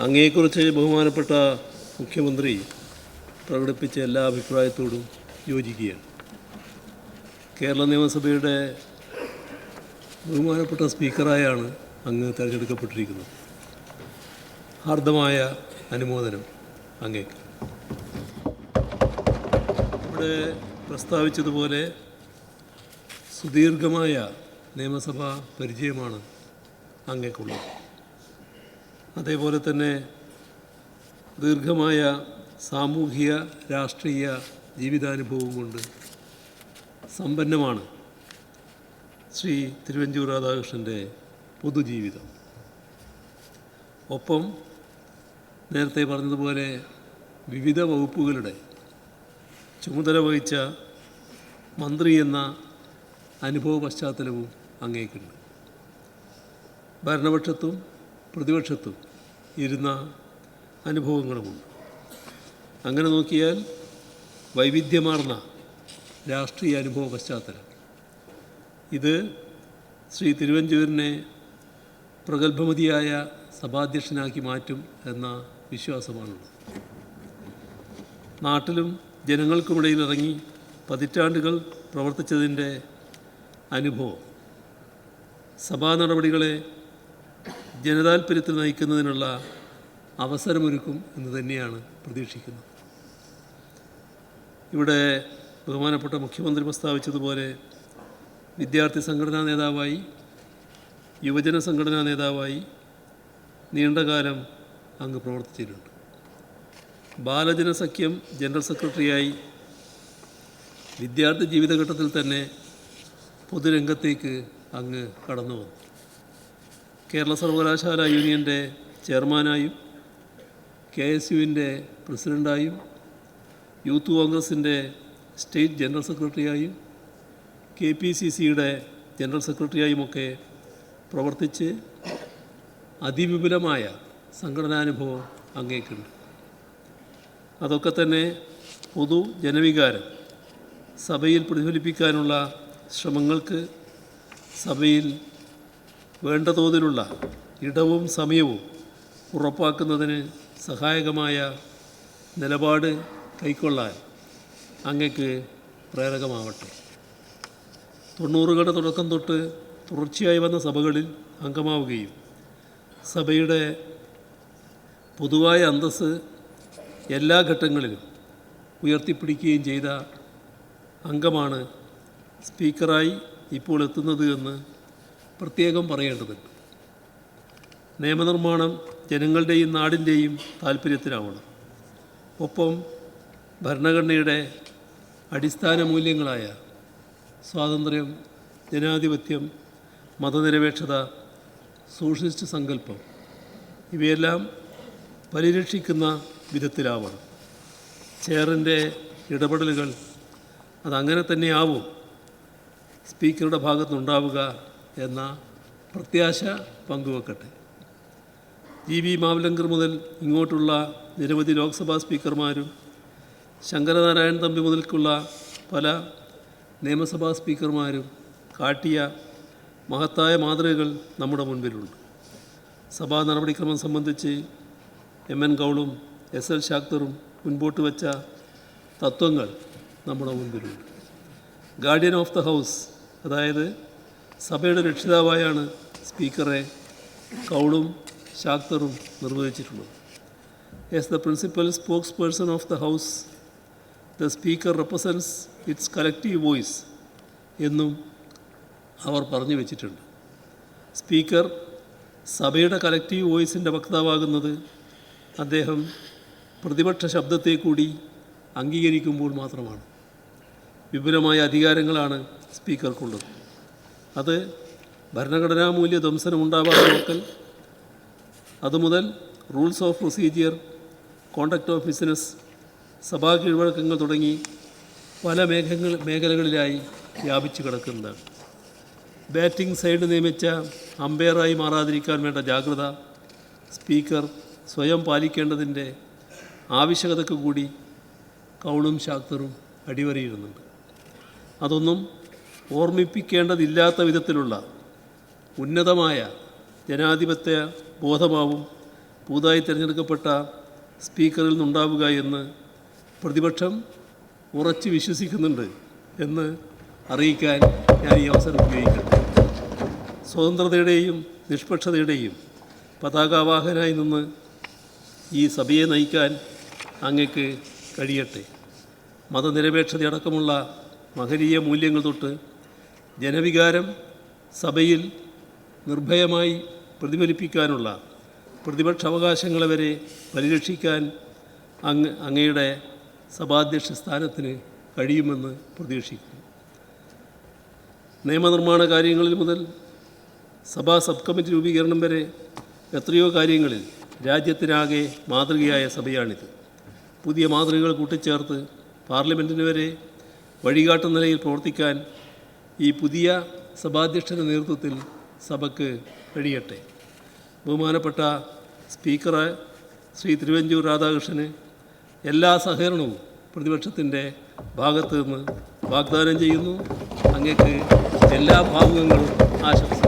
അങ്ങയെക്കുറിച്ച് ബഹുമാനപ്പെട്ട മുഖ്യമന്ത്രി പ്രകടിപ്പിച്ച എല്ലാ അഭിപ്രായത്തോടും യോജിക്കുകയാണ്. കേരള നിയമസഭയുടെ ബഹുമാനപ്പെട്ട സ്പീക്കറായാണ് അങ്ങ് തിരഞ്ഞെടുക്കപ്പെട്ടിരിക്കുന്നത്. ഹാർദമായ അനുമോദനം അങ്ങേക്ക്. ഇവിടെ പ്രസ്താവിച്ചതുപോലെ സുദീർഘമായ നിയമസഭാ പരിചയമാണ് അങ്ങേക്കുള്ളത്. അതേപോലെ തന്നെ ദീർഘമായ സാമൂഹിക രാഷ്ട്രീയ ജീവിതാനുഭവം കൊണ്ട് സമ്പന്നമാണ് ശ്രീ തിരുവഞ്ചൂർ രാധാകൃഷ്ണൻ്റെ പൊതുജീവിതം. ഒപ്പം നേരത്തെ പറഞ്ഞതുപോലെ വിവിധ വകുപ്പുകളുടെ ചുമതല വഹിച്ച മന്ത്രി എന്ന അനുഭവ പശ്ചാത്തലവും അങ്ങേക്കുണ്ട്. ഭരണപക്ഷത്തും പ്രതിപക്ഷത്തും ഇരുന്ന അനുഭവങ്ങളുമുണ്ട്. അങ്ങനെ നോക്കിയാൽ വൈവിധ്യമാർന്ന രാഷ്ട്രീയ അനുഭവ പശ്ചാത്തലം ഇത് ശ്രീ തിരുവഞ്ചൂരിനെ പ്രഗത്ഭമതിയായ സഭാധ്യക്ഷനാക്കി മാറ്റും എന്ന വിശ്വാസമാണുള്ളത്. നാട്ടിലും ജനങ്ങൾക്കുമിടയിൽ ഇറങ്ങി പതിറ്റാണ്ടുകൾ പ്രവർത്തിച്ചതിൻ്റെ അനുഭവം സഭാ നടപടികളെ ജനതാൽപര്യത്തിൽ നയിക്കുന്നതിനുള്ള അവസരമൊരുക്കും എന്ന് തന്നെയാണ് പ്രതീക്ഷിക്കുന്നത്. ഇവിടെ ബഹുമാനപ്പെട്ട മുഖ്യമന്ത്രി പ്രസ്താവിച്ചതുപോലെ വിദ്യാർത്ഥി സംഘടനാ നേതാവായി, യുവജന സംഘടനാ നേതാവായി നീണ്ടകാലം അങ്ങ് പ്രവർത്തിച്ചിട്ടുണ്ട്. ബാലജന സഖ്യം ജനറൽ സെക്രട്ടറിയായി വിദ്യാർത്ഥി ജീവിതഘട്ടത്തിൽ തന്നെ പൊതുരംഗത്തേക്ക് അങ്ങ് കടന്നു വന്നു. കേരള സർവകലാശാല യൂണിയൻ്റെ ചെയർമാനായും KSUവിൻ്റെ പ്രസിഡൻ്റായും യൂത്ത് കോൺഗ്രസിൻ്റെ സ്റ്റേറ്റ് ജനറൽ സെക്രട്ടറിയായും KPCCയുടെ ജനറൽ സെക്രട്ടറിയായുമൊക്കെ പ്രവർത്തിച്ച് അതിവിപുലമായ സംഘടനാനുഭവം അങ്ങേക്കുണ്ട്. അതൊക്കെ തന്നെ പൊതു ജനവികാരം സഭയിൽ പ്രതിഫലിപ്പിക്കാനുള്ള ശ്രമങ്ങൾക്ക് സഭയിൽ വേണ്ട തോതിലുള്ള ഇടവും സമയവും ഉറപ്പാക്കുന്നതിന് സഹായകമായ നിലപാട് കൈക്കൊള്ളാൻ അങ്ങക്ക് പ്രേരകമാവട്ടെ. 90കളുടെ തുടക്കം തൊട്ട് തുടർച്ചയായി വന്ന സഭകളിൽ അംഗമാവുകയും സഭയുടെ പൊതുവായ അന്തസ്സ് എല്ലാ ഘട്ടങ്ങളിലും ഉയർത്തിപ്പിടിക്കുകയും ചെയ്ത അംഗമാണ് സ്പീക്കറായി ഇപ്പോൾ എത്തുന്നത് എന്ന് പ്രത്യേകം പറയേണ്ടതുണ്ട്. നിയമനിർമ്മാണം ജനങ്ങളുടെയും നാടിൻ്റെയും താൽപ്പര്യത്തിലാവണം. ഒപ്പം ഭരണഘടനയുടെ അടിസ്ഥാന മൂല്യങ്ങളായ സ്വാതന്ത്ര്യം, ജനാധിപത്യം, മതനിരപേക്ഷത, സോഷ്യലിസ്റ്റ് സങ്കല്പം ഇവയെല്ലാം പരിരക്ഷിക്കുന്ന വിധത്തിലാവണം. ചെയറിൻ്റെ ഇടപെടലുകൾ അതങ്ങനെ തന്നെയാവും സ്പീക്കറുടെ ഭാഗത്തുനിന്നുണ്ടാവുക എന്ന പ്രത്യാശ പങ്കുവെക്കട്ടെ. GB മാവലങ്കർ മുതൽ ഇങ്ങോട്ടുള്ള നിരവധി ലോക്സഭാ സ്പീക്കർമാരും ശങ്കരനാരായണൻ തമ്പി മുതൽക്കുള്ള പല നിയമസഭാ സ്പീക്കർമാരും കാട്ടിയ മഹത്തായ മാതൃകകൾ നമ്മുടെ മുൻപിലുണ്ട്. സഭാ നടപടിക്രമം സംബന്ധിച്ച് MN കൗളും SL ശാക്തറും മുൻപോട്ട് വച്ച തത്വങ്ങൾ നമ്മുടെ മുൻപിലുണ്ട്. ഗാർഡിയൻ ഓഫ് ദ ഹൗസ്, അതായത് സഭയുടെ രക്ഷിതാവായാണ് സ്പീക്കറെ കൗളും ശാക്തറും നിർവഹിച്ചിട്ടുള്ളത്. As the principal spokesperson of the House, the Speaker represents its collective voice എന്നും അവർ പറഞ്ഞു വച്ചിട്ടുണ്ട്. സ്പീക്കർ സഭയുടെ കളക്റ്റീവ് വോയിസിൻ്റെ വക്താവാകുന്നത് അദ്ദേഹം പ്രതിപക്ഷ ശബ്ദത്തെ കൂടി അംഗീകരിക്കുമ്പോൾ മാത്രമാണ്. വിപുലമായ അധികാരങ്ങളാണ് സ്പീക്കർക്കുള്ളത്. അത് ഭരണഘടനാ മൂല്യ ധ്വംസനം ഉണ്ടാവാതെ നോക്കൽ, അതുമുതൽ rules of procedure, conduct of business, സഭാ കീഴ്വഴക്കങ്ങൾ തുടങ്ങി പല മേഖലകളിലായി വ്യാപിച്ചു കിടക്കുന്നതാണ്. ബാറ്റിംഗ് സൈഡ് നിയമിച്ച അമ്പയറായി മാറാതിരിക്കാൻ വേണ്ട ജാഗ്രത സ്പീക്കർ സ്വയം പാലിക്കേണ്ടതിൻ്റെ ആവശ്യകതയ്ക്ക് കൂടി കൗളും ശാക്തറും അടിവരയിടുന്നുണ്ട്. അതൊന്നും ഓർമ്മിപ്പിക്കേണ്ടതില്ലാത്ത വിധത്തിലുള്ള ഉന്നതമായ ജനാധിപത്യ ബോധമാവും പുതുതായി തിരഞ്ഞെടുക്കപ്പെട്ട സ്പീക്കറിൽ നിന്നുണ്ടാവുക എന്ന് പ്രതിപക്ഷം ഉറച്ചു വിശ്വസിക്കുന്നുണ്ട് എന്ന് അറിയിക്കാൻ ഞാൻ ഈ അവസരം ഉപയോഗിക്കട്ടെ. സ്വതന്ത്രതയുടെയും നിഷ്പക്ഷതയുടെയും പതാകാവാഹനായി നിന്ന് ഈ സഭയെ നയിക്കാൻ അങ്ങക്ക് കഴിയട്ടെ. മതനിരപേക്ഷതയടക്കമുള്ള മഹനീയ മൂല്യങ്ങൾ തൊട്ട് ജനവികാരം സഭയിൽ നിർഭയമായി പ്രതിഫലിപ്പിക്കാനുള്ള പ്രതിപക്ഷ അവകാശങ്ങളെ വരെ പരിരക്ഷിക്കാൻ അങ്ങയുടെ സഭാധ്യക്ഷ സ്ഥാനത്തിന് കഴിയുമെന്ന് പ്രതീക്ഷിക്കുന്നു. നിയമനിർമ്മാണ കാര്യങ്ങളിൽ മുതൽ സഭാ സബ് കമ്മിറ്റി രൂപീകരണം വരെ എത്രയോ കാര്യങ്ങളിൽ രാജ്യത്തിനാകെ മാതൃകയായ സഭയാണിത്. പുതിയ മാതൃകകൾ കൂട്ടിച്ചേർത്ത് പാർലമെൻറ്റിന് വരെ വഴികാട്ടുന്ന നിലയിൽ പ്രവർത്തിക്കാൻ ഈ പുതിയ സഭാധ്യക്ഷൻ്റെ നേതൃത്വത്തിൽ സഭയ്ക്ക് കഴിയട്ടെ. ബഹുമാനപ്പെട്ട സ്പീക്കർ ശ്രീ തിരുവഞ്ചൂർ രാധാകൃഷ്ണന് എല്ലാ സഹകരണവും പ്രതിപക്ഷത്തിൻ്റെ ഭാഗത്ത് നിന്ന് വാഗ്ദാനം ചെയ്യുന്നു. അങ്ങേക്ക് എല്ലാ ഭാവുകങ്ങളും ആശംസിക്കുന്നു.